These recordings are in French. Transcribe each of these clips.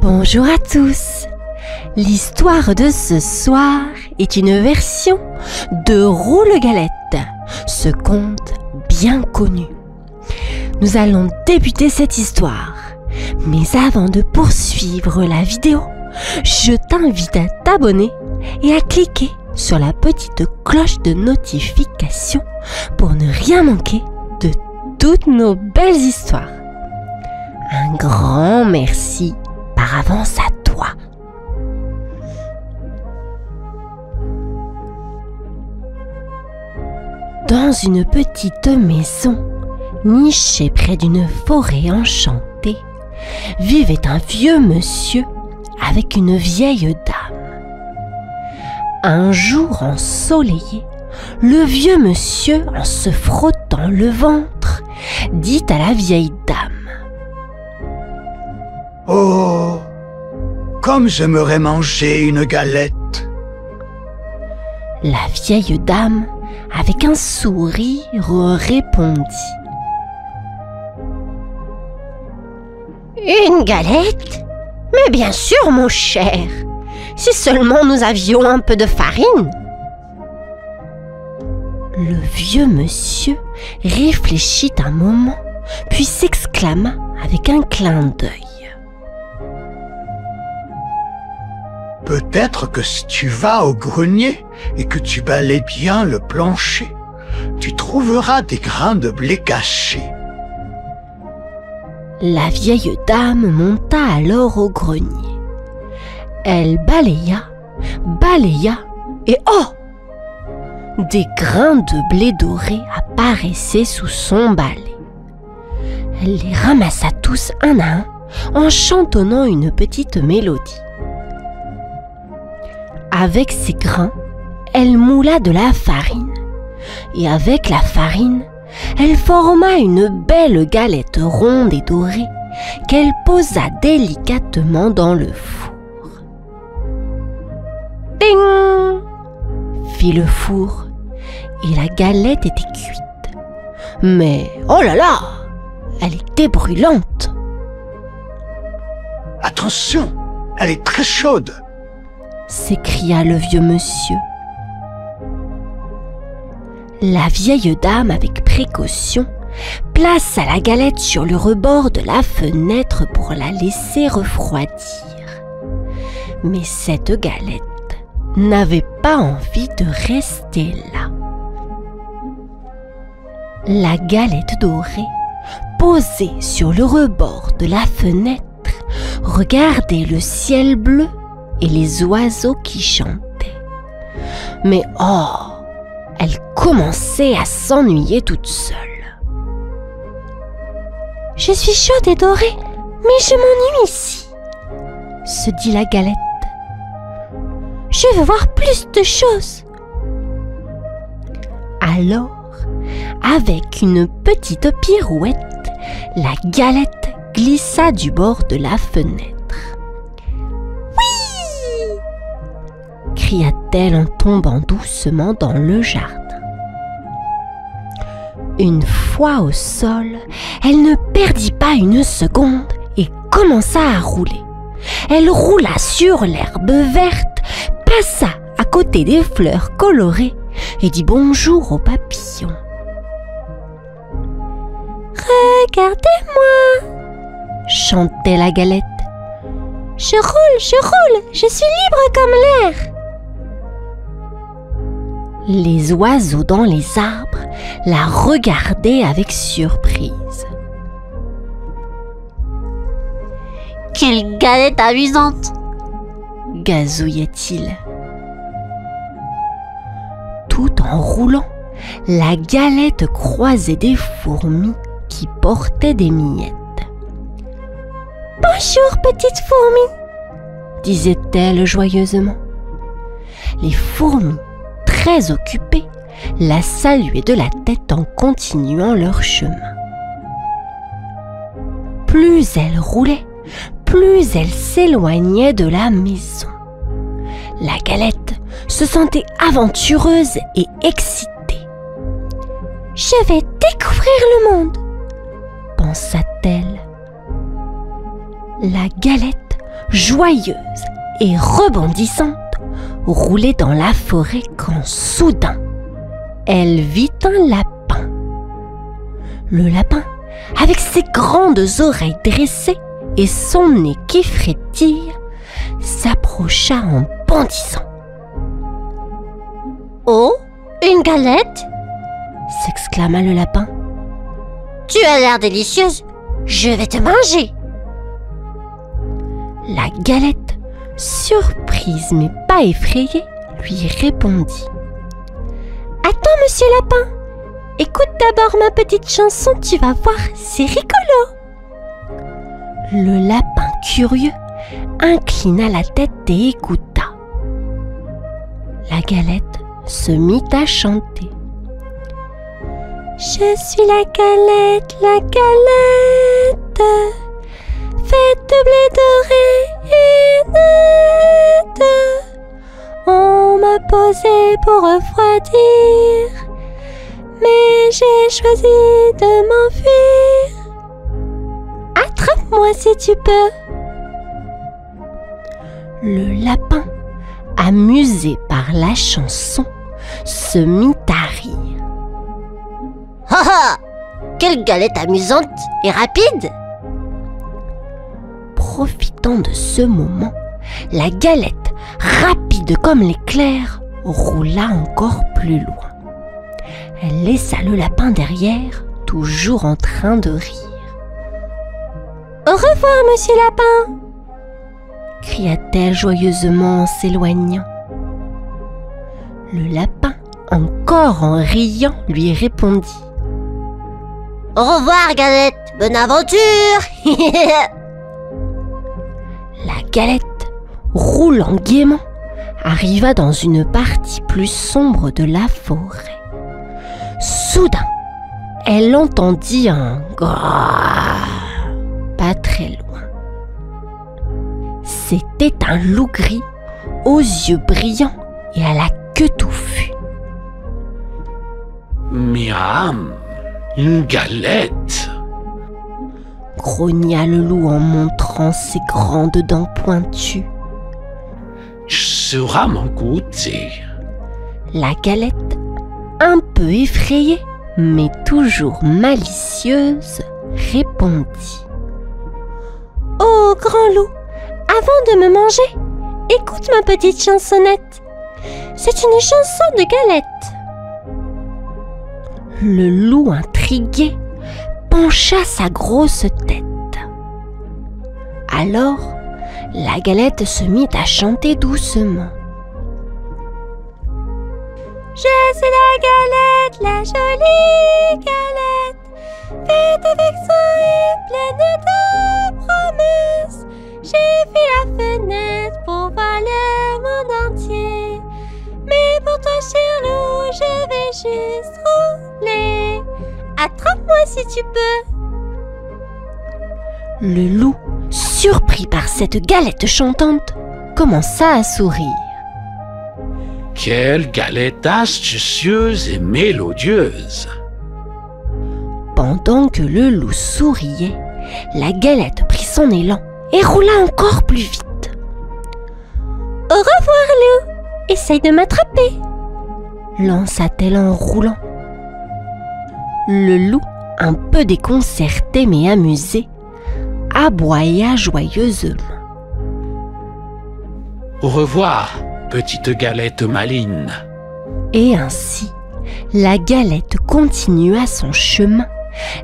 Bonjour à tous. L'histoire de ce soir est une version de Roule Galette, ce conte bien connu. Nous allons débuter cette histoire, mais avant de poursuivre la vidéo, je t'invite à t'abonner et à cliquer sur la petite cloche de notification pour ne rien manquer de toutes nos belles histoires. Un grand merci par avance à toi. Dans une petite maison, nichée près d'une forêt enchantée, vivait un vieux monsieur avec une vieille dame. Un jour ensoleillé, le vieux monsieur, en se frottant le ventre, dit à la vieille dame: « Oh, comme j'aimerais manger une galette !» La vieille dame, avec un sourire, répondit: « Une galette? Mais bien sûr, mon cher, si seulement nous avions un peu de farine. » Le vieux monsieur réfléchit un moment, puis s'exclama avec un clin d'œil: « Peut-être que si tu vas au grenier et que tu balayes bien le plancher, tu trouveras des grains de blé cachés. » La vieille dame monta alors au grenier. Elle balaya et oh! Des grains de blé doré apparaissaient sous son balai. Elle les ramassa tous un à un en chantonnant une petite mélodie. Avec ces grains, elle moula de la farine. Et avec la farine, elle forma une belle galette ronde et dorée qu'elle posa délicatement dans le four. Ding! Fit le four et la galette était cuite. Mais oh là là! Elle était brûlante. « Attention, elle est très chaude !» s'écria le vieux monsieur. La vieille dame, avec précaution, plaça la galette sur le rebord de la fenêtre pour la laisser refroidir. Mais cette galette n'avait pas envie de rester là. La galette dorée, posée sur le rebord de la fenêtre, regardait le ciel bleu et les oiseaux qui chantaient. Mais oh, elle commençait à s'ennuyer toute seule. « Je suis chaude et dorée, mais je m'ennuie ici, » se dit la galette. « Je veux voir plus de choses. » Alors, avec une petite pirouette, la galette glissa du bord de la fenêtre. Cria-t-elle en tombant doucement dans le jardin. Une fois au sol, elle ne perdit pas une seconde et commença à rouler. Elle roula sur l'herbe verte, passa à côté des fleurs colorées et dit bonjour aux papillons. « Regardez-moi !» chantait la galette. « je roule, je suis libre comme l'air !» Les oiseaux dans les arbres la regardaient avec surprise. « Quelle galette amusante !» gazouillait-il. Tout en roulant, la galette croisait des fourmis qui portaient des miettes. « Bonjour, petite fourmi !» disait-elle joyeusement. Les fourmis, très occupées, la saluaient de la tête en continuant leur chemin. Plus elle roulait, plus elle s'éloignait de la maison. La galette se sentait aventureuse et excitée. « Je vais découvrir le monde !» pensa-t-elle. La galette joyeuse et rebondissante, roulait dans la forêt quand soudain, elle vit un lapin. Le lapin, avec ses grandes oreilles dressées et son nez qui frétille, s'approcha en bondissant. « Oh, une galette !» s'exclama le lapin. « Tu as l'air délicieuse, je vais te manger !» La galette, surprise mais pas effrayée, lui répondit. « Attends, monsieur lapin, écoute d'abord ma petite chanson, tu vas voir, c'est rigolo !» Le lapin curieux inclina la tête et écouta. La galette se mit à chanter. Je suis la galette, faite de blé doré et nette. On m'a posé pour refroidir, mais j'ai choisi de m'enfuir. Attrape-moi si tu peux. Le lapin, amusé par la chanson, se mit à rire. « Ha ha! Quelle galette amusante et rapide !» Profitant de ce moment, la galette, rapide comme l'éclair, roula encore plus loin. Elle laissa le lapin derrière, toujours en train de rire. « Au revoir, monsieur lapin !» cria-t-elle joyeusement en s'éloignant. Le lapin, encore en riant, lui répondit. « Au revoir, galette, bonne aventure !» La galette, roulant gaiement, arriva dans une partie plus sombre de la forêt. Soudain, elle entendit un grrrr pas très loin. C'était un loup gris, aux yeux brillants et à la queue touffue. « Miam, une galette !» grogna le loup en montrant ses grandes dents pointues. « Tu sauras m'en goûter. » La galette, un peu effrayée, mais toujours malicieuse, répondit. « Oh, grand loup, avant de me manger, écoute ma petite chansonnette. C'est une chanson de galette. » Le loup intrigué pencha sa grosse tête. Alors, la galette se mit à chanter doucement. Je suis la galette, la jolie galette, faite avec soin et pleine de promesses. J'ai fait la fenêtre pour voir le monde entier. Mais pour toi, cher loup, je vais juste rouler. Attrape-moi si tu peux. Le loup, surpris par cette galette chantante, commença à sourire. Quelle galette astucieuse et mélodieuse! Pendant que le loup souriait, la galette prit son élan et roula encore plus vite. Au revoir, loup! Essaye de m'attraper! Lança-t-elle en roulant. Le loup, un peu déconcerté mais amusé, aboya joyeusement. Au revoir, petite galette maligne. Et ainsi, la galette continua son chemin,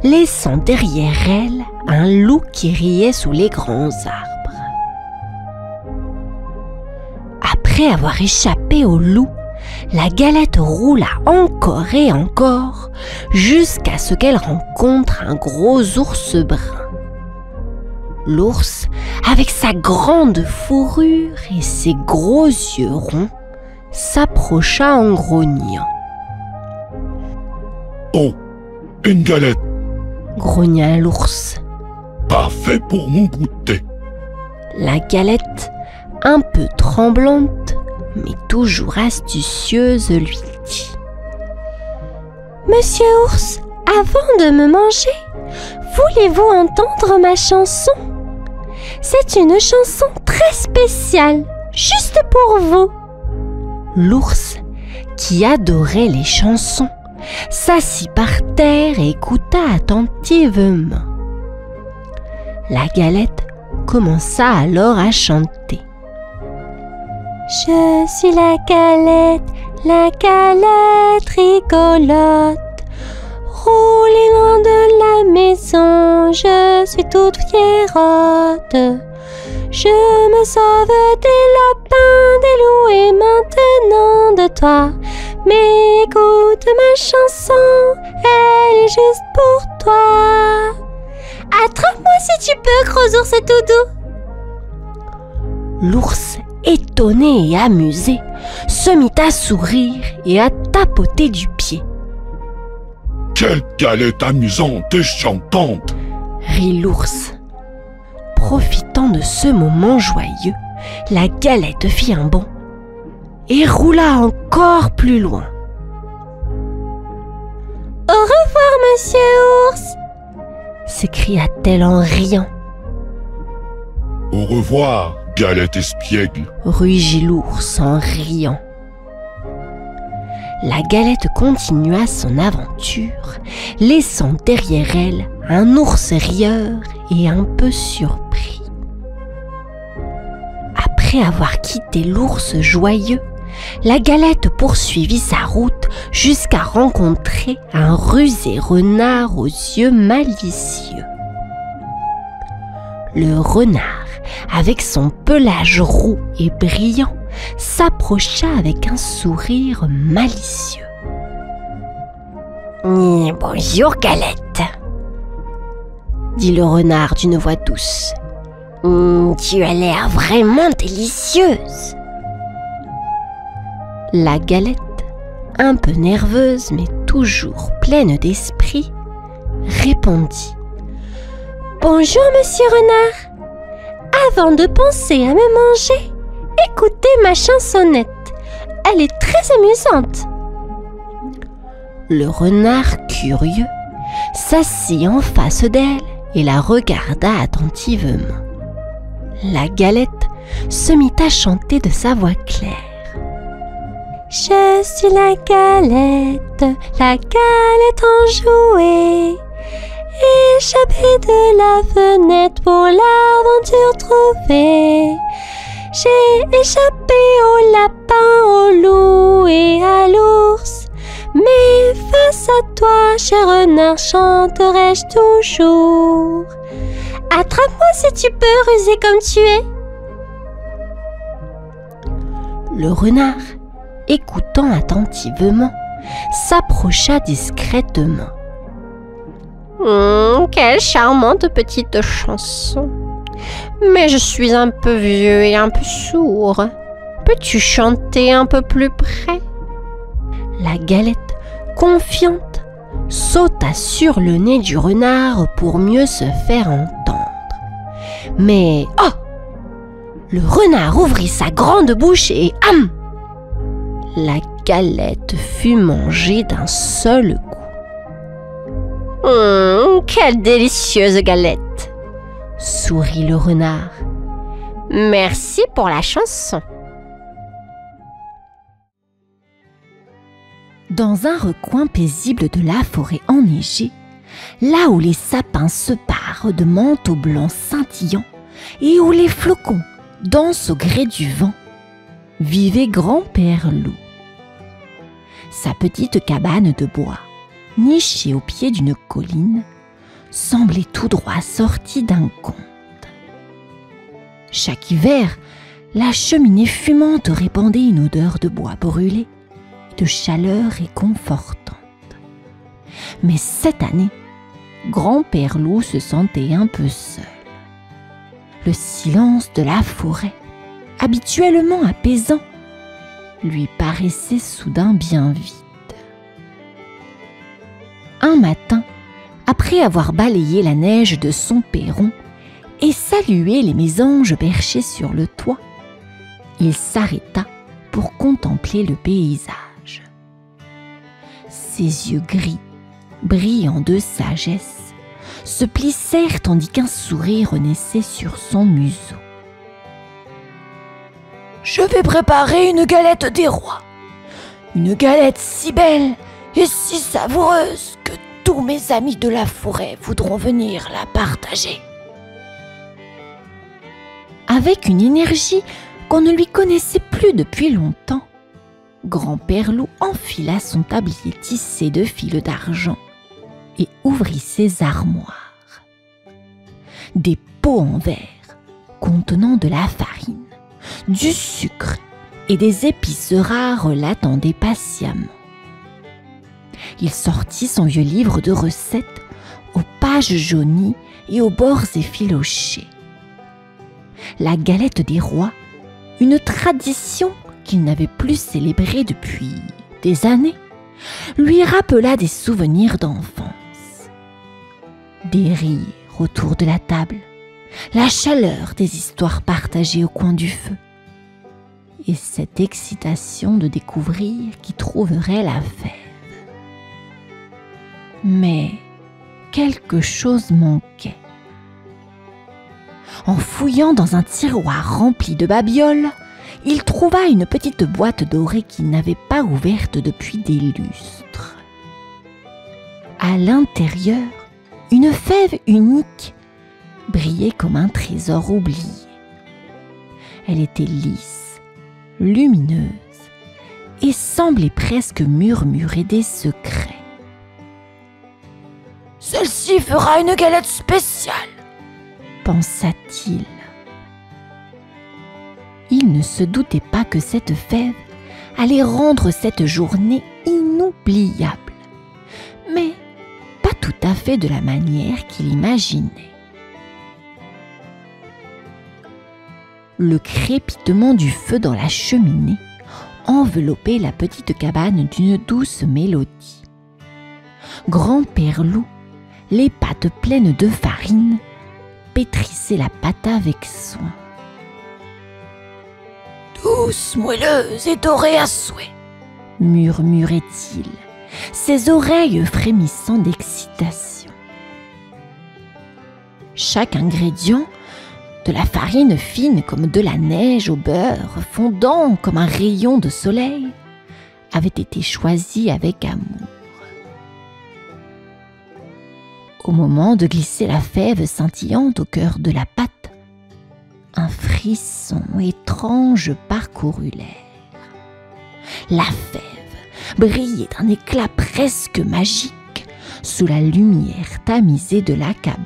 laissant derrière elle un loup qui riait sous les grands arbres. Après avoir échappé au loup, la galette roula encore et encore jusqu'à ce qu'elle rencontre un gros ours brun. L'ours, avec sa grande fourrure et ses gros yeux ronds, s'approcha en grognant. « Oh, une galette !» grogna l'ours. « Pas fait pour mon goûter !» La galette, un peu tremblante, mais toujours astucieuse, lui dit. « Monsieur ours, avant de me manger, voulez-vous entendre ma chanson ? c'est une chanson très spéciale, juste pour vous. » L'ours, qui adorait les chansons, s'assit par terre et écouta attentivement. La Galette commença alors à chanter. « Je suis la galette rigolote. Roulez loin de la maison, je suis toute fiérotte. Je me sauve des lapins, des loups et maintenant de toi. Mais écoute ma chanson, elle est juste pour toi. Attrape-moi si tu peux, gros ours tout doux. » L'ours, étonné et amusé, se mit à sourire et à tapoter du pied. « Quelle galette amusante et chantante !» rit l'ours. Profitant de ce moment joyeux, la Galette fit un bond et roula encore plus loin. « Au revoir, monsieur ours !» s'écria-t-elle en riant. « Au revoir, Galette espiègle !» rugit l'ours en riant. La Galette continua son aventure, laissant derrière elle un ours rieur et un peu surpris. Après avoir quitté l'ours joyeux, la Galette poursuivit sa route jusqu'à rencontrer un rusé renard aux yeux malicieux. Le renard, avec son pelage roux et brillant, s'approcha avec un sourire malicieux. « Bonjour, Galette !» dit le renard d'une voix douce. « Tu as l'air vraiment délicieuse !» La Galette, un peu nerveuse mais toujours pleine d'esprit, répondit. « Bonjour, monsieur renard. Avant de penser à me manger, écoutez ma chansonnette. Elle est très amusante. » Le renard, curieux, s'assit en face d'elle et la regarda attentivement. La Galette se mit à chanter de sa voix claire. « Je suis la galette enjouée, échappée de la fenêtre pour l'aventure trouvée. J'ai échappé au lapin, au loup et à l'ours, mais face à toi, cher renard, chanterai-je toujours. Attrape-moi si tu peux, rusé comme tu es. » Le renard, écoutant attentivement, s'approcha discrètement. « Quelle charmante petite chanson! Mais je suis un peu vieux et un peu sourd. Peux-tu chanter un peu plus près ?» La Galette, confiante, sauta sur le nez du renard pour mieux se faire entendre. Mais oh! Le renard ouvrit sa grande bouche et ham! La Galette fut mangée d'un seul coup. « Quelle délicieuse galette !» sourit le renard. « Merci pour la chanson. » Dans un recoin paisible de la forêt enneigée, là où les sapins se parent de manteaux blancs scintillants et où les flocons dansent au gré du vent, vivait Grand-Père Loup. Sa petite cabane de bois, nichée au pied d'une colline, semblait tout droit sortie d'un conte. Chaque hiver, la cheminée fumante répandait une odeur de bois brûlé, de chaleur réconfortante. Mais cette année, Grand-Père Loup se sentait un peu seul. Le silence de la forêt, habituellement apaisant, lui paraissait soudain bien vide. Un matin, après avoir balayé la neige de son perron et salué les mésanges perchés sur le toit, il s'arrêta pour contempler le paysage. Ses yeux gris, brillants de sagesse, se plissèrent tandis qu'un sourire renaissait sur son museau. « Je vais préparer une galette des rois. Une galette si belle et si savoureuse que tous mes amis de la forêt voudront venir la partager. » Avec une énergie qu'on ne lui connaissait plus depuis longtemps, Grand-Père Loup enfila son tablier tissé de fils d'argent et ouvrit ses armoires. Des pots en verre contenant de la farine, du sucre et des épices rares l'attendaient patiemment. Il sortit son vieux livre de recettes aux pages jaunies et aux bords effilochés. La galette des rois, une tradition qu'il n'avait plus célébrée depuis des années, lui rappela des souvenirs d'enfance. Des rires autour de la table, la chaleur des histoires partagées au coin du feu, et cette excitation de découvrir qui trouverait la fève. Mais quelque chose manquait. En fouillant dans un tiroir rempli de babioles, il trouva une petite boîte dorée qu'il n'avait pas ouverte depuis des lustres. À l'intérieur, une fève unique brillait comme un trésor oublié. Elle était lisse, lumineuse et semblait presque murmurer des secrets. « Celle-ci fera une galette spéciale !» pensa-t-il. Il ne se doutait pas que cette fève allait rendre cette journée inoubliable, mais pas tout à fait de la manière qu'il imaginait. Le crépitement du feu dans la cheminée enveloppait la petite cabane d'une douce mélodie. Grand-Père Loup, les pattes pleines de farine, pétrissait la pâte avec soin. « Douce, moelleuse et dorée à souhait !» murmurait-il, ses oreilles frémissant d'excitation. Chaque ingrédient, de la farine fine comme de la neige au beurre, fondant comme un rayon de soleil, avait été choisi avec amour. Au moment de glisser la fève scintillante au cœur de la pâte, un frisson étrange parcourut l'air. La fève brillait d'un éclat presque magique sous la lumière tamisée de la cabane.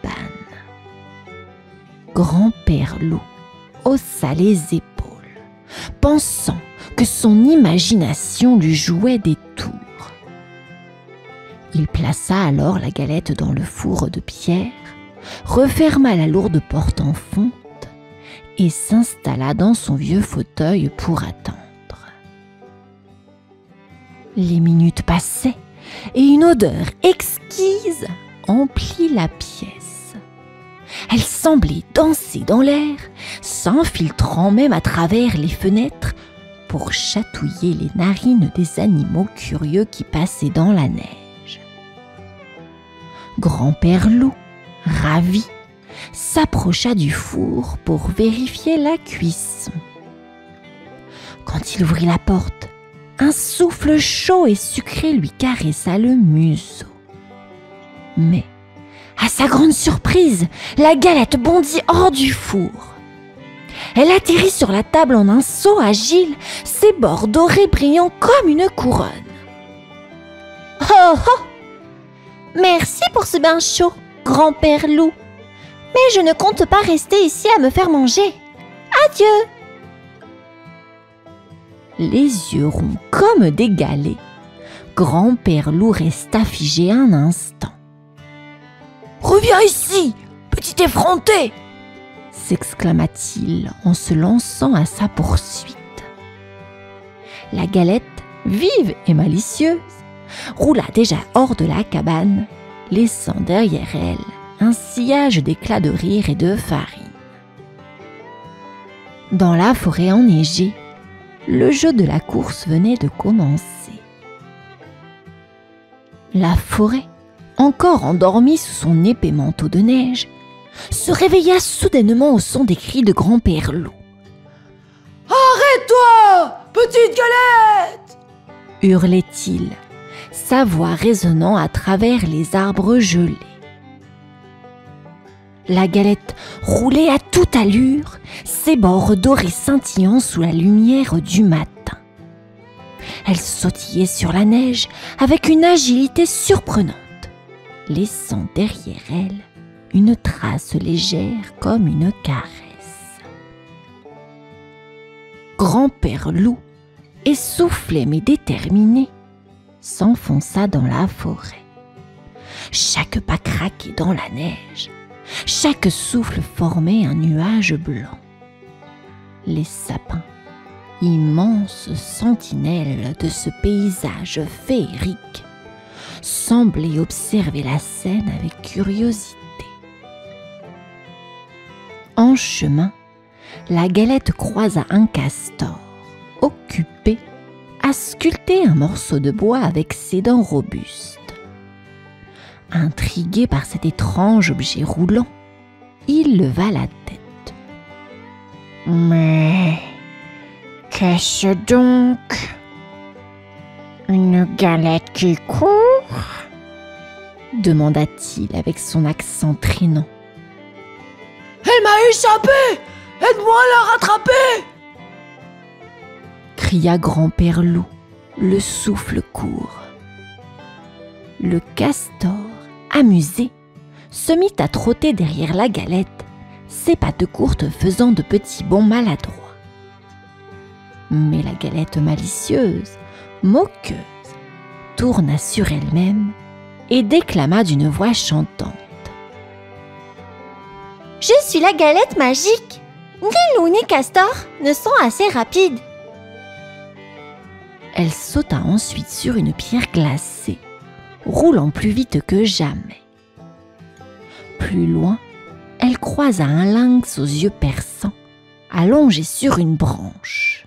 Grand-Père Loup haussa les épaules, pensant que son imagination lui jouait des tours. Il plaça alors la galette dans le four de pierre, referma la lourde porte en fonte et s'installa dans son vieux fauteuil pour attendre. Les minutes passaient et une odeur exquise emplit la pièce. Elle semblait danser dans l'air, s'infiltrant même à travers les fenêtres pour chatouiller les narines des animaux curieux qui passaient dans la neige. Grand-Père Loup, ravi, s'approcha du four pour vérifier la cuisson. Quand il ouvrit la porte, un souffle chaud et sucré lui caressa le museau. Mais, à sa grande surprise, la galette bondit hors du four. Elle atterrit sur la table en un saut agile, ses bords dorés brillant comme une couronne. « Oh oh ! Merci pour ce bain chaud, Grand-Père Loup. Mais je ne compte pas rester ici à me faire manger. Adieu !» Les yeux ronds comme des galets, Grand-Père Loup resta figé un instant. « Reviens ici, petit effronté !» s'exclama-t-il en se lançant à sa poursuite. La galette, vive et malicieuse, roula déjà hors de la cabane, laissant derrière elle un sillage d'éclats de rire et de farine. Dans la forêt enneigée, le jeu de la course venait de commencer. La forêt, encore endormi sous son épais manteau de neige, se réveilla soudainement au son des cris de grand-père Loup. « Arrête-toi, petite galette !» hurlait-il, sa voix résonnant à travers les arbres gelés. La galette roulait à toute allure, ses bords dorés scintillant sous la lumière du matin. Elle sautillait sur la neige avec une agilité surprenante, laissant derrière elle une trace légère comme une caresse. Grand-père Loup, essoufflé mais déterminé, s'enfonça dans la forêt. Chaque pas craquait dans la neige, chaque souffle formait un nuage blanc. Les sapins, immenses sentinelles de ce paysage féerique, semblaient observer la scène avec curiosité. En chemin, la galette croisa un castor, occupé à sculpter un morceau de bois avec ses dents robustes. Intrigué par cet étrange objet roulant, il leva la tête. « Mais qu'est-ce donc? Une galette qui court ?» demanda-t-il avec son accent traînant. « Elle m'a échappé! Aide-moi à la rattraper !» cria grand-père Loup, le souffle court. Le castor, amusé, se mit à trotter derrière la galette, ses pattes courtes faisant de petits bonds maladroits. Mais la galette malicieuse, moqueuse, tourna sur elle-même et déclama d'une voix chantante. « Je suis la galette magique. Ni loup ni castor ne sont assez rapides. » Elle sauta ensuite sur une pierre glacée, roulant plus vite que jamais. Plus loin, elle croisa un lynx aux yeux perçants, allongé sur une branche.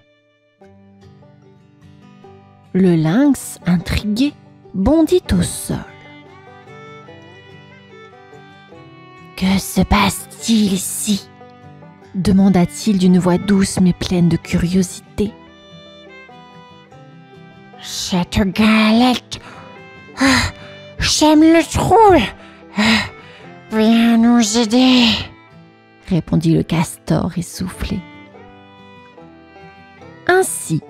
Le lynx, intrigué, bondit au sol. « Que se passe-t-il ici ?» demanda-t-il d'une voix douce mais pleine de curiosité. « Cette galette, j'aime le trouble. Viens nous aider, » répondit le castor essoufflé. Ainsi,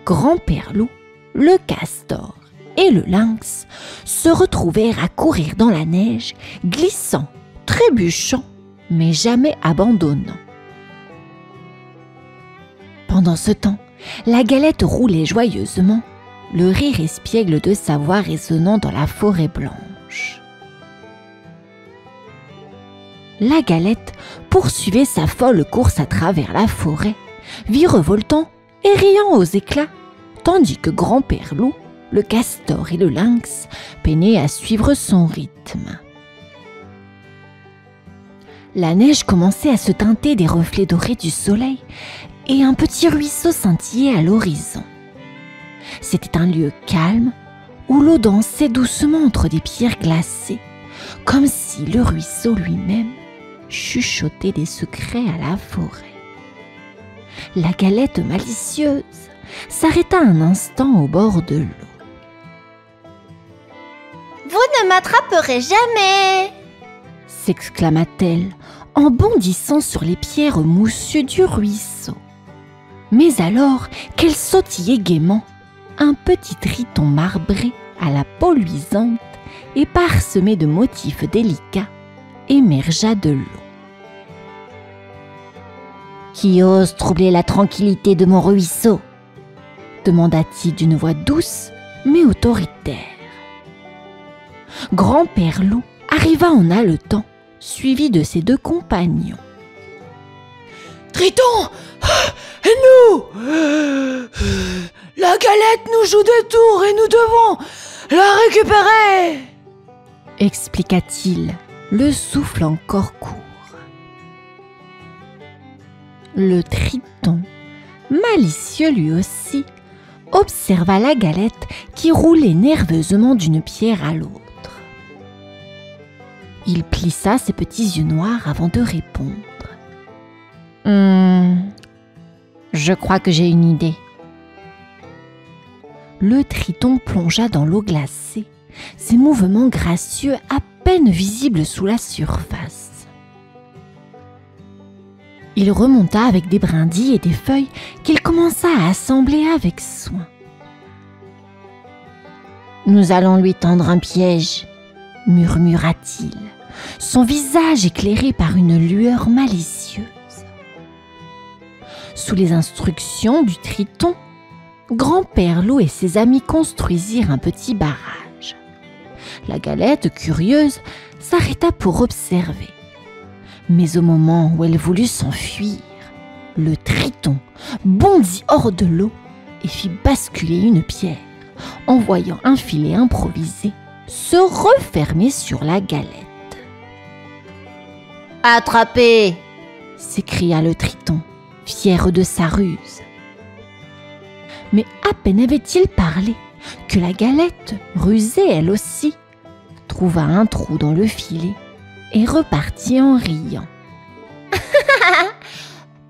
grand-père Loup, le castor et le lynx se retrouvèrent à courir dans la neige, glissant, trébuchant, mais jamais abandonnant. Pendant ce temps, la galette roulait joyeusement, le rire espiègle de sa voix résonnant dans la forêt blanche. La galette poursuivait sa folle course à travers la forêt, virevoltant et riant aux éclats, tandis que grand-père Loup, le castor et le lynx peinaient à suivre son rythme. La neige commençait à se teinter des reflets dorés du soleil et un petit ruisseau scintillait à l'horizon. C'était un lieu calme où l'eau dansait doucement entre des pierres glacées, comme si le ruisseau lui-même chuchotait des secrets à la forêt. La galette malicieuse s'arrêta un instant au bord de l'eau. « Vous ne m'attraperez jamais !» s'exclama-t-elle en bondissant sur les pierres moussues du ruisseau. Mais alors qu'elle sautillait gaiement, un petit triton marbré à la peau luisante et parsemé de motifs délicats émergea de l'eau. « Qui ose troubler la tranquillité de mon ruisseau ?» demanda-t-il d'une voix douce mais autoritaire. Grand-père Loup arriva en haletant, suivi de ses deux compagnons. « Triton, aide-nous! La galette nous joue des tours et nous devons la récupérer !» expliqua-t-il, le souffle encore court. Le triton, malicieux lui aussi, observa la galette qui roulait nerveusement d'une pierre à l'autre. Il plissa ses petits yeux noirs avant de répondre. Je crois que j'ai une idée. » Le Triton plongea dans l'eau glacée, ses mouvements gracieux à peine visibles sous la surface. Il remonta avec des brindilles et des feuilles qu'il commença à assembler avec soin. « Nous allons lui tendre un piège, » murmura-t-il, son visage éclairé par une lueur malicieuse. Sous les instructions du Triton, Grand-Père Loup et ses amis construisirent un petit barrage. La Galette, curieuse, s'arrêta pour observer. Mais au moment où elle voulut s'enfuir, le Triton bondit hors de l'eau et fit basculer une pierre, en voyant un filet improvisé se refermer sur la Galette. « Attrapé !» s'écria le Triton, fier de sa ruse. Mais à peine avait-il parlé que la Galette, rusée elle aussi, trouva un trou dans le filet et repartit en riant. «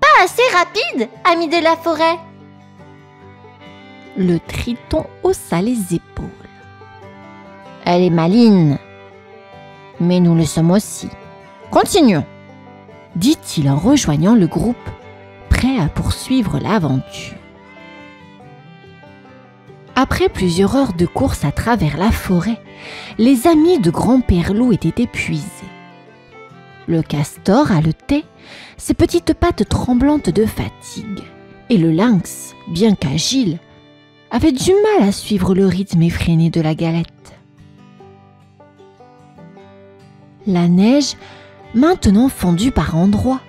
Pas assez rapide, ami de la forêt !» Le Triton haussa les épaules. « Elle est maligne, mais nous le sommes aussi. Continuons !» dit-il en rejoignant le groupe, prêt à poursuivre l'aventure. Après plusieurs heures de course à travers la forêt, les amis de Grand-Père Loup étaient épuisés. Le castor haletait, ses petites pattes tremblantes de fatigue, et le lynx, bien qu'agile, avait du mal à suivre le rythme effréné de la Galette. La neige, maintenant fondue par endroits,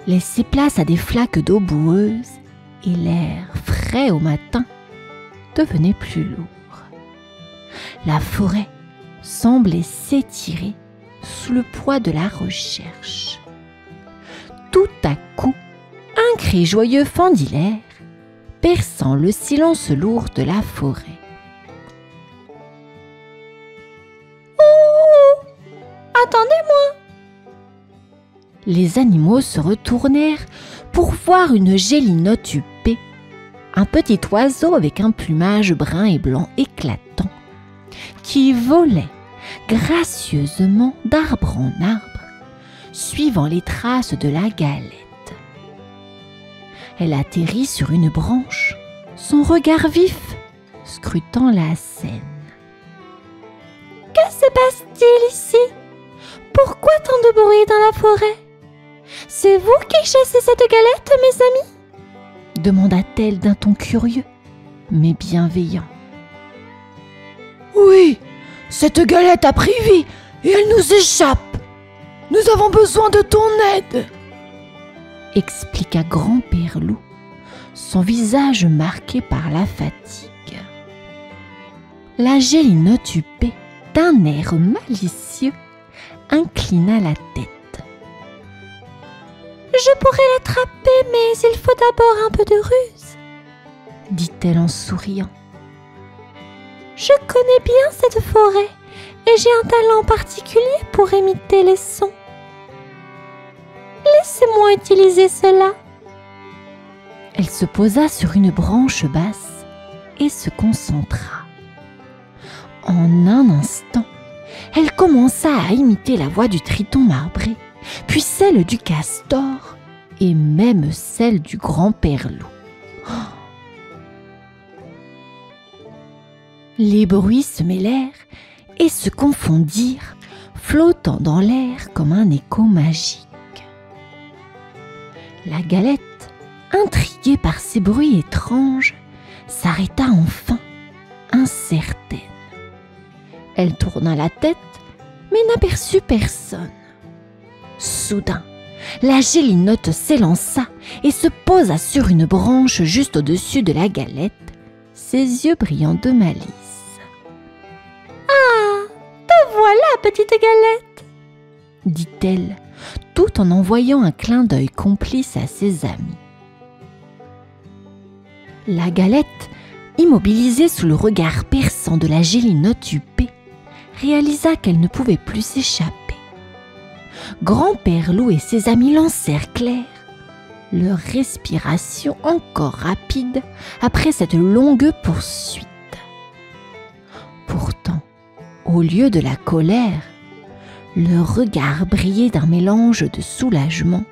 laissait place à des flaques d'eau boueuse, et l'air frais au matin devenait plus lourd. La forêt semblait s'étirer sous le poids de la recherche. Tout à coup, un cri joyeux fendit l'air, perçant le silence lourd de la forêt. « Oh ! Attendez-moi !» Les animaux se retournèrent pour voir une gélinotte huppée, un petit oiseau avec un plumage brun et blanc éclatant, qui volait gracieusement d'arbre en arbre, suivant les traces de la Galette. Elle atterrit sur une branche, son regard vif scrutant la scène. « Que se passe-t-il ici? Pourquoi tant de bruit dans la forêt? C'est vous qui chassez cette Galette, mes amis ?» demanda-t-elle d'un ton curieux, mais bienveillant. « Oui, cette Galette a pris vie et elle nous échappe. Nous avons besoin de ton aide !» expliqua Grand-Père Loup, son visage marqué par la fatigue. La gélinotte huppée, d'un air malicieux, inclina la tête. « Je pourrais l'attraper, mais il faut d'abord un peu de ruse, » dit-elle en souriant. « Je connais bien cette forêt et j'ai un talent particulier pour imiter les sons. Laissez-moi utiliser cela. » Elle se posa sur une branche basse et se concentra. En un instant, elle commença à imiter la voix du Triton marbré, puis celle du castor et même celle du Grand-Père Loup. Les bruits se mêlèrent et se confondirent, flottant dans l'air comme un écho magique. La Galette, intriguée par ces bruits étranges, s'arrêta enfin, incertaine. Elle tourna la tête, mais n'aperçut personne. Soudain, la gélinotte s'élança et se posa sur une branche juste au-dessus de la Galette, ses yeux brillant de malice. « Ah, te voilà, petite Galette !» dit-elle, tout en envoyant un clin d'œil complice à ses amis. La Galette, immobilisée sous le regard perçant de la gélinotte huppée, réalisa qu'elle ne pouvait plus s'échapper. Grand-père Loup et ses amis l'encerclèrent, leur respiration encore rapide après cette longue poursuite. Pourtant, au lieu de la colère, leur regard brillait d'un mélange de soulagement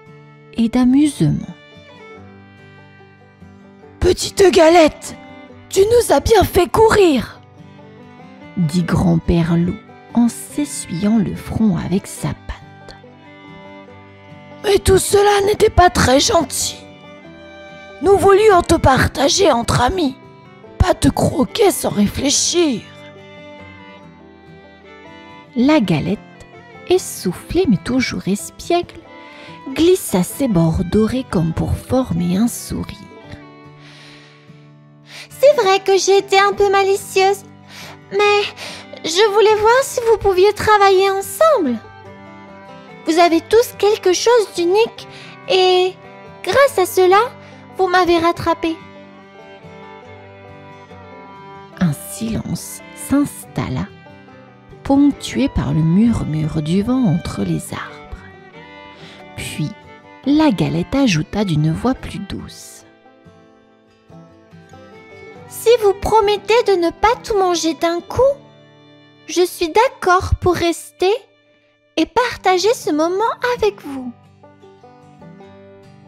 et d'amusement. « Petite Galette, tu nous as bien fait courir !» dit Grand-père Loup en s'essuyant le front avec sa patte. « Mais tout cela n'était pas très gentil. Nous voulions te partager entre amis, pas te croquer sans réfléchir. » La Galette, essoufflée mais toujours espiègle, glissa ses bords dorés comme pour former un sourire. C'est vrai que j'ai été un peu malicieuse, mais je voulais voir si vous pouviez travailler ensemble. Vous avez tous quelque chose d'unique et, grâce à cela, vous m'avez rattrapé. Un silence s'installa, ponctué par le murmure du vent entre les arbres. Puis, la Galette ajouta d'une voix plus douce. Si vous promettez de ne pas tout manger d'un coup, je suis d'accord pour rester et partager ce moment avec vous.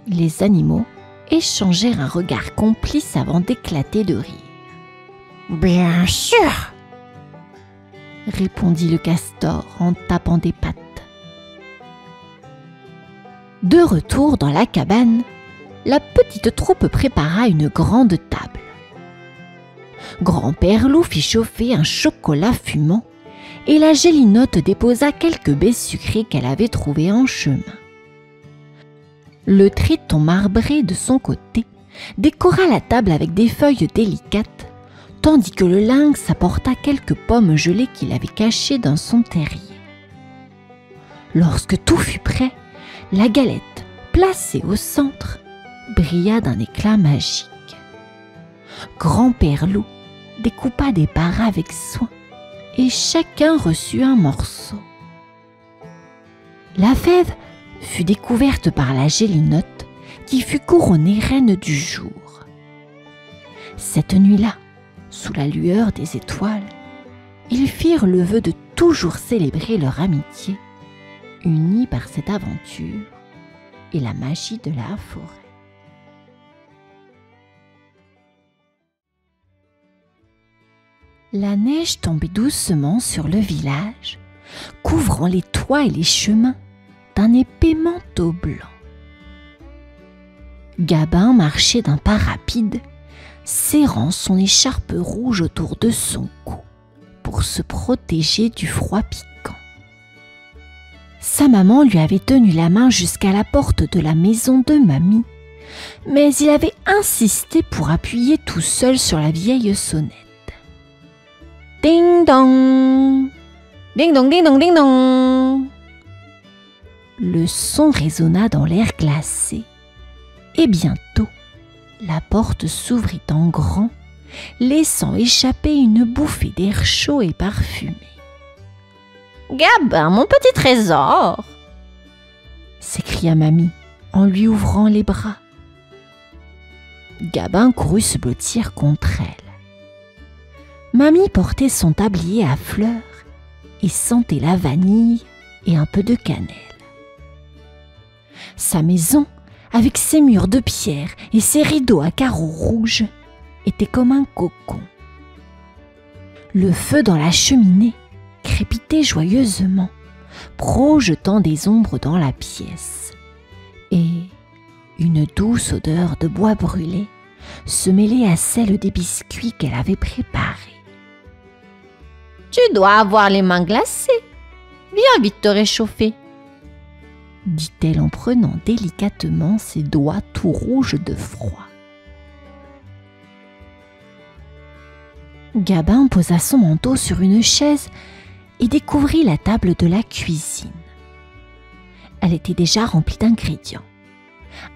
Les animaux échangèrent un regard complice avant d'éclater de rire. « Bien sûr !» répondit le castor en tapant des pattes. De retour dans la cabane, la petite troupe prépara une grande table. Grand-père Loup fit chauffer un chocolat fumant et la Gélinotte déposa quelques baies sucrées qu'elle avait trouvées en chemin. Le Triton marbré de son côté décora la table avec des feuilles délicates, tandis que le lynx apporta quelques pommes gelées qu'il avait cachées dans son terrier. Lorsque tout fut prêt, la Galette, placée au centre, brilla d'un éclat magique. Grand-père Loup découpa des parts avec soin et chacun reçut un morceau. La fève fut découverte par la Gélinotte qui fut couronnée reine du jour. Cette nuit-là, sous la lueur des étoiles, ils firent le vœu de toujours célébrer leur amitié, unis par cette aventure et la magie de la forêt. La neige tombait doucement sur le village, couvrant les toits et les chemins d'un épais manteau blanc. Gabin marchait d'un pas rapide, serrant son écharpe rouge autour de son cou pour se protéger du froid piquant. Sa maman lui avait tenu la main jusqu'à la porte de la maison de mamie, mais il avait insisté pour appuyer tout seul sur la vieille sonnette. Ding dong! Ding dong, ding dong, ding dong! Le son résonna dans l'air glacé, et bientôt, la porte s'ouvrit en grand, laissant échapper une bouffée d'air chaud et parfumé. « Gabin, mon petit trésor !» s'écria mamie en lui ouvrant les bras. Gabin courut se blottir contre elle. Mamie portait son tablier à fleurs et sentait la vanille et un peu de cannelle. Sa maison, avec ses murs de pierre et ses rideaux à carreaux rouges, était comme un cocon. Le feu dans la cheminée crépitait joyeusement, projetant des ombres dans la pièce. Et une douce odeur de bois brûlé se mêlait à celle des biscuits qu'elle avait préparés. « Tu dois avoir les mains glacées. Viens vite te réchauffer, » dit-elle en prenant délicatement ses doigts tout rouges de froid. Gabin posa son manteau sur une chaise et découvrit la table de la cuisine. Elle était déjà remplie d'ingrédients.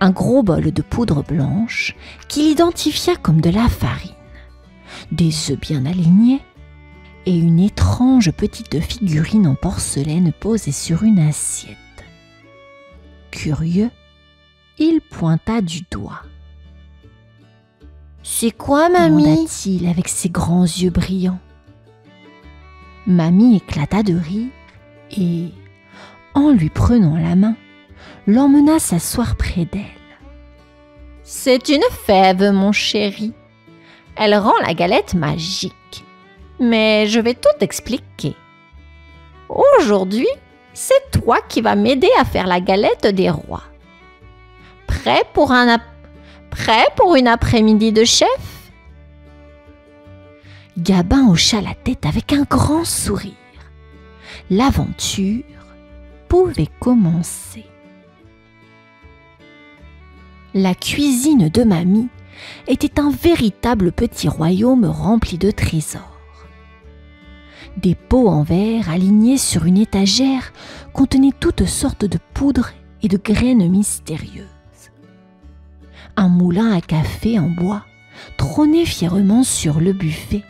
Un gros bol de poudre blanche qu'il identifia comme de la farine, des œufs bien alignés et une étrange petite figurine en porcelaine posée sur une assiette. Curieux, il pointa du doigt. « C'est quoi, mamie ?» demanda-t-il avec ses grands yeux brillants. Mamie éclata de rire et, en lui prenant la main, l'emmena s'asseoir près d'elle. « C'est une fève, mon chéri. Elle rend la galette magique. Mais je vais tout expliquer. Aujourd'hui, c'est toi qui vas m'aider à faire la galette des rois. Prêt pour une après-midi de chef ?» Gabin hocha la tête avec un grand sourire. L'aventure pouvait commencer. La cuisine de mamie était un véritable petit royaume rempli de trésors. Des pots en verre alignés sur une étagère contenaient toutes sortes de poudres et de graines mystérieuses. Un moulin à café en bois trônait fièrement sur le buffet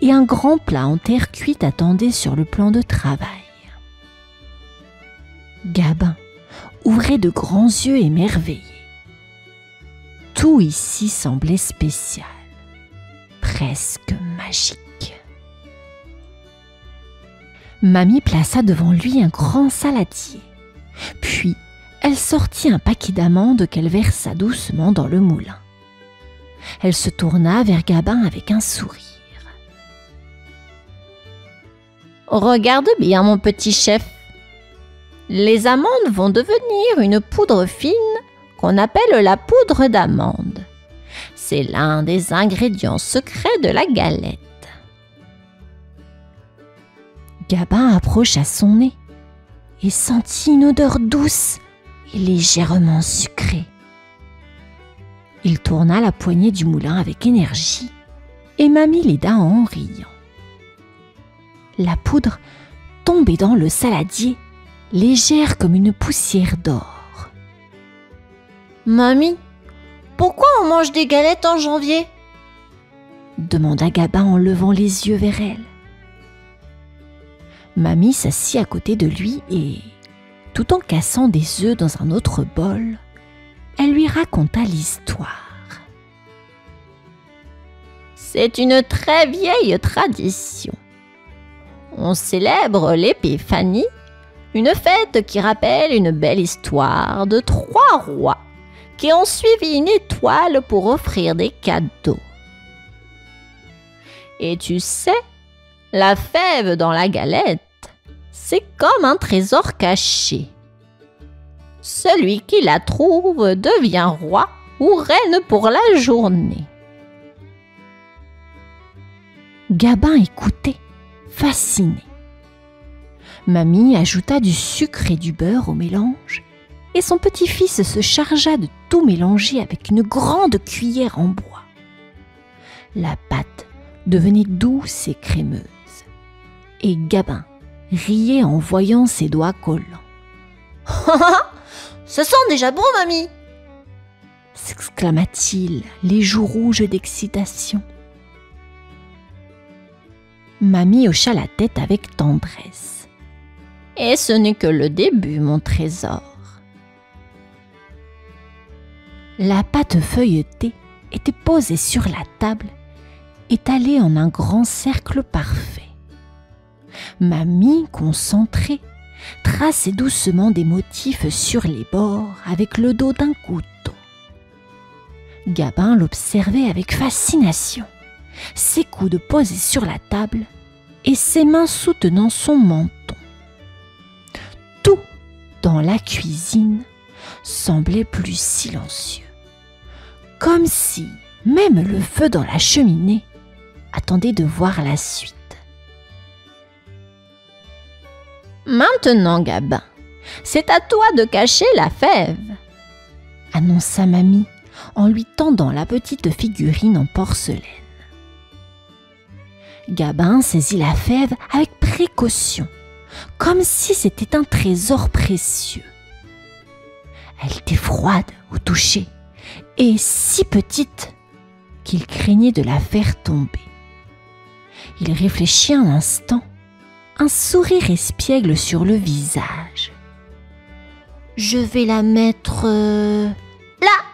et un grand plat en terre cuite attendait sur le plan de travail. Gabin ouvrait de grands yeux émerveillés. Tout ici semblait spécial, presque magique. Mamie plaça devant lui un grand saladier, puis elle sortit un paquet d'amandes qu'elle versa doucement dans le moulin. Elle se tourna vers Gabin avec un sourire. « Regarde bien, mon petit chef. Les amandes vont devenir une poudre fine qu'on appelle la poudre d'amande. C'est l'un des ingrédients secrets de la galette. » Gabin approcha son nez et sentit une odeur douce et légèrement sucrée. Il tourna la poignée du moulin avec énergie et mamie l'aida en riant. La poudre tombait dans le saladier, légère comme une poussière d'or. « Mamie, pourquoi on mange des galettes en janvier ?» demanda Gabin en levant les yeux vers elle. Mamie s'assit à côté de lui et, tout en cassant des œufs dans un autre bol, elle lui raconta l'histoire. « C'est une très vieille tradition. On célèbre l'épiphanie, une fête qui rappelle une belle histoire de 3 rois qui ont suivi une étoile pour offrir des cadeaux. Et tu sais, la fève dans la galette, c'est comme un trésor caché. Celui qui la trouve devient roi ou reine pour la journée. » Gabin écoutait, fasciné. Mamie ajouta du sucre et du beurre au mélange, et son petit-fils se chargea de tout mélanger avec une grande cuillère en bois. La pâte devenait douce et crémeuse, et Gabin riait en voyant ses doigts collants. « Ça sent déjà bon, mamie !» s'exclama-t-il, les joues rouges d'excitation. Mamie hocha la tête avec tendresse. « Et ce n'est que le début, mon trésor. » La pâte feuilletée était posée sur la table, étalée en un grand cercle parfait. Mamie, concentrée, traçait doucement des motifs sur les bords avec le dos d'un couteau. Gabin l'observait avec fascination, ses coudes posés sur la table et ses mains soutenant son menton. Tout dans la cuisine semblait plus silencieux, comme si même le feu dans la cheminée attendait de voir la suite. « Maintenant, Gabin, c'est à toi de cacher la fève, » annonça mamie en lui tendant la petite figurine en porcelaine. Gabin saisit la fève avec précaution, comme si c'était un trésor précieux. Elle était froide au toucher et si petite qu'il craignait de la faire tomber. Il réfléchit un instant, un sourire espiègle sur le visage. Je vais la mettre là,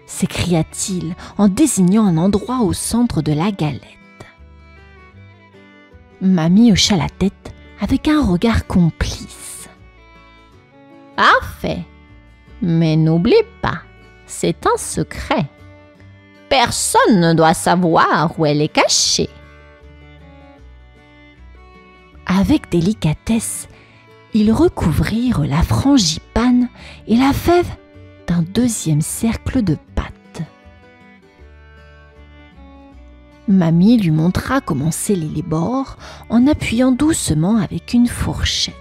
s'écria-t-il en désignant un endroit au centre de la galette. Mamie hocha la tête avec un regard complice. Parfait, mais n'oublie pas, c'est un secret. Personne ne doit savoir où elle est cachée. Avec délicatesse, ils recouvrirent la frangipane et la fève d'un deuxième cercle de pâte. Mamie lui montra comment sceller les bords en appuyant doucement avec une fourchette.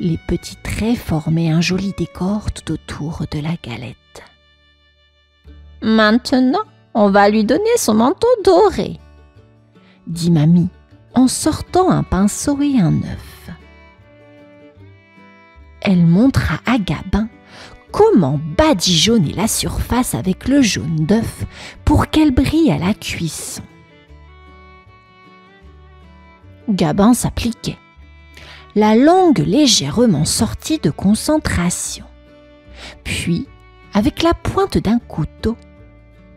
Les petits traits formaient un joli décor tout autour de la galette. Maintenant, on va lui donner son manteau doré, dit Mamie en sortant un pinceau et un œuf. Elle montra à Gabin comment badigeonner la surface avec le jaune d'œuf pour qu'elle brille à la cuisson. Gabin s'appliquait, la langue légèrement sortie de concentration. Puis, avec la pointe d'un couteau,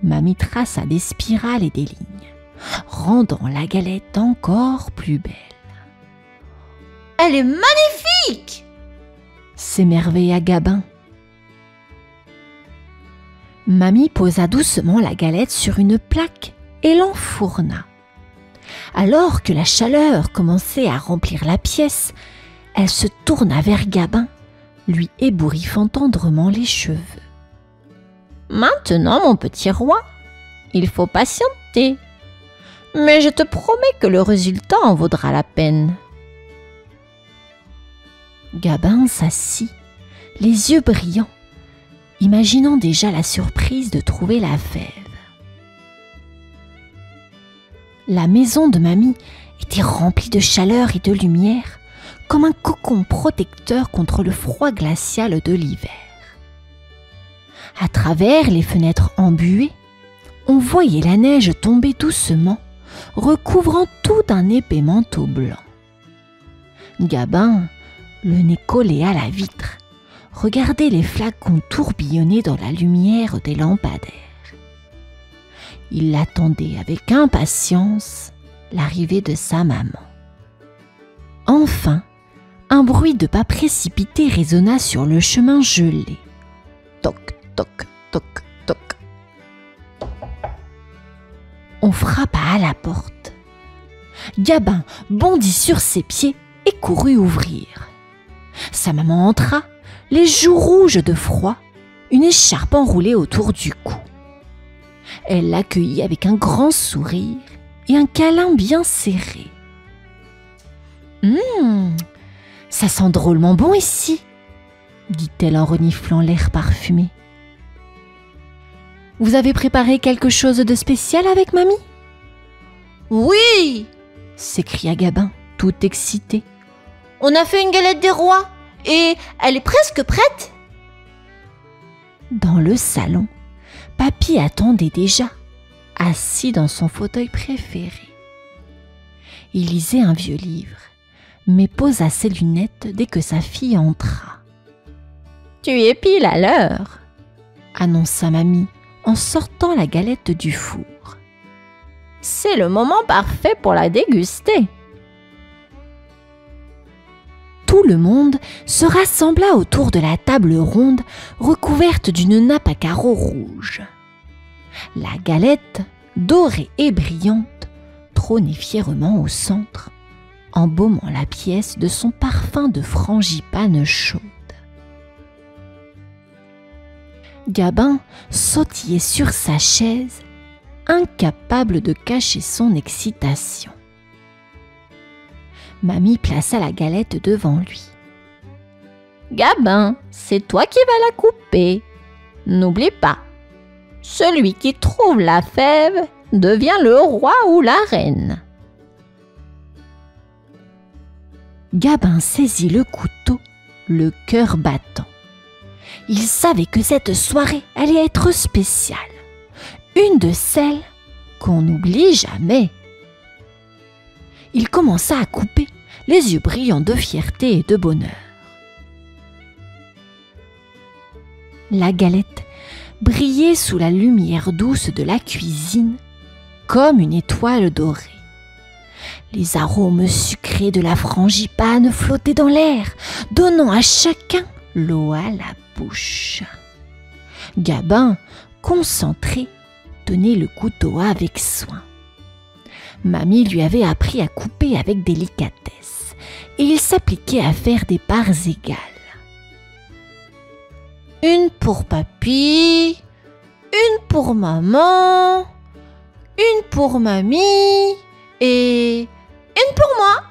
Mamie traça des spirales et des lignes, rendant la galette encore plus belle. « Elle est magnifique !» s'émerveilla Gabin. Mamie posa doucement la galette sur une plaque et l'enfourna. Alors que la chaleur commençait à remplir la pièce, elle se tourna vers Gabin, lui ébouriffant tendrement les cheveux. « Maintenant, mon petit roi, il faut patienter. Mais je te promets que le résultat en vaudra la peine. » Gabin s'assit, les yeux brillants, imaginant déjà la surprise de trouver la fève. La maison de Mamie était remplie de chaleur et de lumière, comme un cocon protecteur contre le froid glacial de l'hiver. À travers les fenêtres embuées, on voyait la neige tomber doucement, recouvrant tout d'un épais manteau blanc. Gabin, le nez collé à la vitre, regardait les flacons tourbillonner dans la lumière des lampadaires. Il attendait avec impatience l'arrivée de sa maman. Enfin, un bruit de pas précipité résonna sur le chemin gelé. Toc, toc, toc, toc. On frappa à la porte. Gabin bondit sur ses pieds et courut ouvrir. Sa maman entra, les joues rouges de froid, une écharpe enroulée autour du cou. Elle l'accueillit avec un grand sourire et un câlin bien serré. « Ça sent drôlement bon ici !» dit-elle en reniflant l'air parfumé. « Vous avez préparé quelque chose de spécial avec Mamie ?»« Oui !» s'écria Gabin, tout excité. « On a fait une galette des rois et elle est presque prête !» Dans le salon, Papy attendait déjà, assis dans son fauteuil préféré. Il lisait un vieux livre, mais posa ses lunettes dès que sa fille entra. « Tu es pile à l'heure !» annonça Mamie en sortant la galette du four. « C'est le moment parfait pour la déguster !» Tout le monde se rassembla autour de la table ronde recouverte d'une nappe à carreaux rouges. La galette, dorée et brillante, trônait fièrement au centre, embaumant la pièce de son parfum de frangipane chaude. Gabin sautillait sur sa chaise, incapable de cacher son excitation. Mamie plaça la galette devant lui. « Gabin, c'est toi qui vas la couper. N'oublie pas, celui qui trouve la fève devient le roi ou la reine. » Gabin saisit le couteau, le cœur battant. Il savait que cette soirée allait être spéciale, une de celles qu'on n'oublie jamais. Il commença à couper, les yeux brillants de fierté et de bonheur. La galette brillait sous la lumière douce de la cuisine comme une étoile dorée. Les arômes sucrés de la frangipane flottaient dans l'air, donnant à chacun l'eau à la bouche. Gabin, concentré, tenait le couteau avec soin. Mamie lui avait appris à couper avec délicatesse et il s'appliquait à faire des parts égales. Une pour papy, une pour maman, une pour mamie et une pour moi,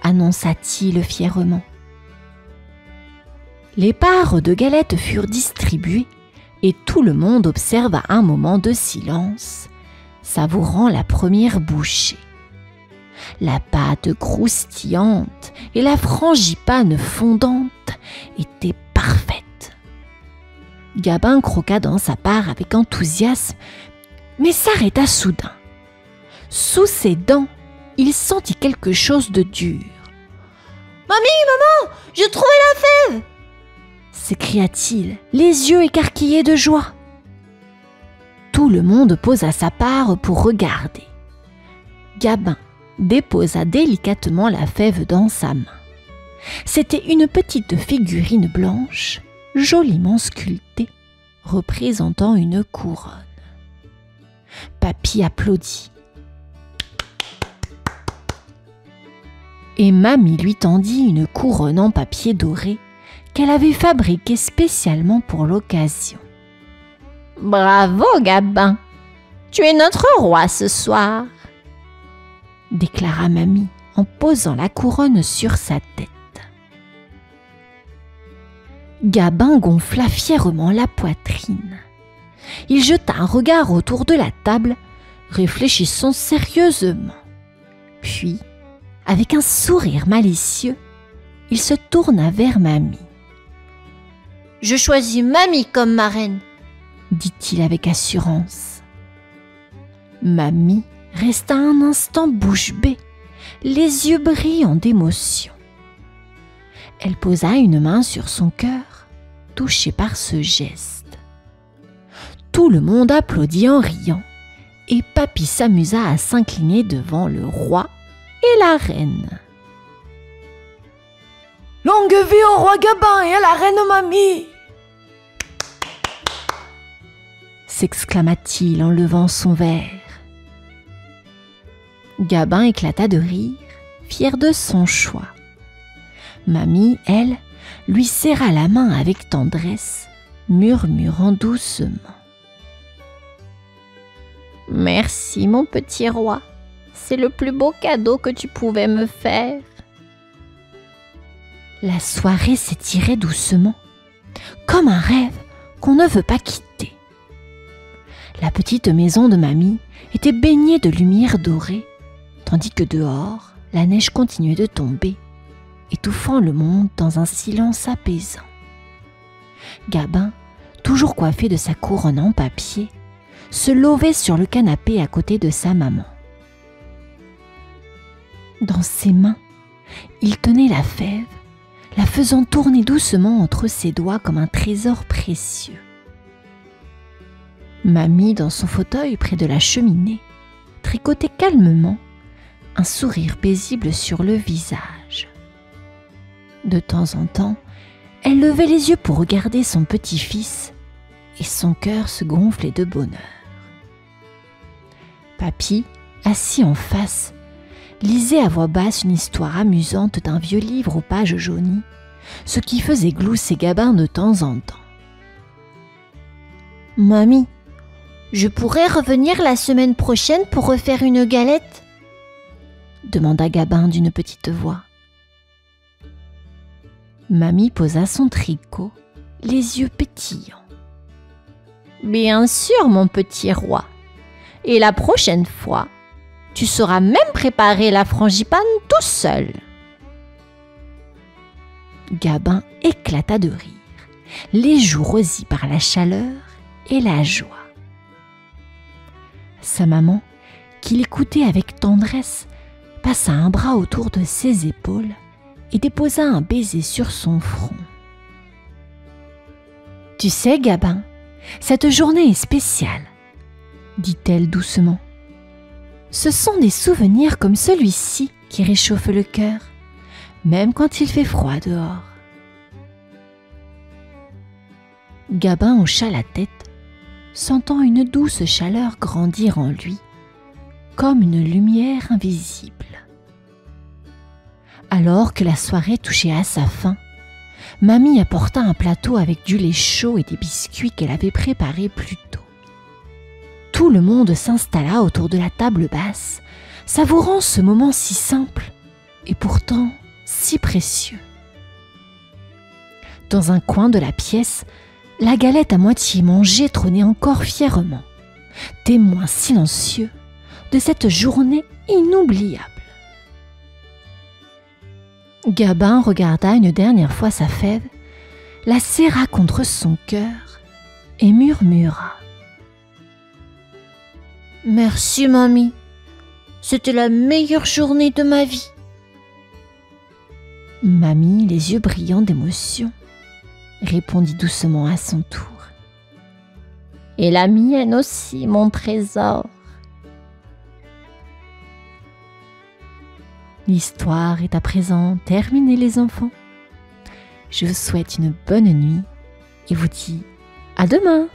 annonça-t-il fièrement. Les parts de galettes furent distribuées et tout le monde observa un moment de silence, savourant la première bouchée. La pâte croustillante et la frangipane fondante étaient parfaites. Gabin croqua dans sa part avec enthousiasme, mais s'arrêta soudain. Sous ses dents, il sentit quelque chose de dur. « Mamie, maman, j'ai trouvé la fève !» s'écria-t-il, les yeux écarquillés de joie. Tout le monde posa sa part pour regarder. Gabin déposa délicatement la fève dans sa main. C'était une petite figurine blanche, joliment sculptée, représentant une couronne. Papy applaudit. Et Mamie lui tendit une couronne en papier doré qu'elle avait fabriquée spécialement pour l'occasion. « Bravo, Gabin! Tu es notre roi ce soir !» déclara Mamie en posant la couronne sur sa tête. Gabin gonfla fièrement la poitrine. Il jeta un regard autour de la table, réfléchissant sérieusement. Puis, avec un sourire malicieux, il se tourna vers Mamie. « Je choisis Mamie comme marraine, » dit-il avec assurance. Mamie resta un instant bouche bée, les yeux brillants d'émotion. Elle posa une main sur son cœur, touchée par ce geste. Tout le monde applaudit en riant, et Papy s'amusa à s'incliner devant le roi et la reine. « Longue vie au roi Gabin et à la reine Mamie !» s'exclama-t-il en levant son verre. Gabin éclata de rire, fier de son choix. Mamie, elle, lui serra la main avec tendresse, murmurant doucement. « Merci, mon petit roi. C'est le plus beau cadeau que tu pouvais me faire. » La soirée s'étirait doucement, comme un rêve qu'on ne veut pas quitter. La petite maison de Mamie était baignée de lumière dorée, tandis que dehors, la neige continuait de tomber, étouffant le monde dans un silence apaisant. Gabin, toujours coiffé de sa couronne en papier, se levait sur le canapé à côté de sa maman. Dans ses mains, il tenait la fève, la faisant tourner doucement entre ses doigts comme un trésor précieux. Mamie, dans son fauteuil près de la cheminée, tricotait calmement, un sourire paisible sur le visage. De temps en temps, elle levait les yeux pour regarder son petit-fils et son cœur se gonflait de bonheur. Papy, assis en face, lisait à voix basse une histoire amusante d'un vieux livre aux pages jaunies, ce qui faisait glousser Gabin de temps en temps. « Mamie, je pourrais revenir la semaine prochaine pour refaire une galette ?» demanda Gabin d'une petite voix. Mamie posa son tricot, les yeux pétillants. « Bien sûr, mon petit roi. Et la prochaine fois, tu sauras même préparer la frangipane tout seul. » Gabin éclata de rire, les joues rosies par la chaleur et la joie. Sa maman, qui l'écoutait avec tendresse, passa un bras autour de ses épaules et déposa un baiser sur son front. « Tu sais, Gabin, cette journée est spéciale, dit-elle doucement. Ce sont des souvenirs comme celui-ci qui réchauffent le cœur, même quand il fait froid dehors. Gabin hocha la tête, sentant une douce chaleur grandir en lui, comme une lumière invisible. Alors que la soirée touchait à sa fin, Mamie apporta un plateau avec du lait chaud et des biscuits qu'elle avait préparés plus tôt. Tout le monde s'installa autour de la table basse, savourant ce moment si simple et pourtant si précieux. Dans un coin de la pièce, la galette à moitié mangée trônait encore fièrement, témoin silencieux de cette journée inoubliable. Gabin regarda une dernière fois sa fève, la serra contre son cœur et murmura. « Merci, mamie. C'était la meilleure journée de ma vie. » Mamie, les yeux brillants d'émotion, répondit doucement à son tour. « Et la mienne aussi, mon trésor. » L'histoire est à présent terminée, les enfants. Je vous souhaite une bonne nuit et vous dis à demain.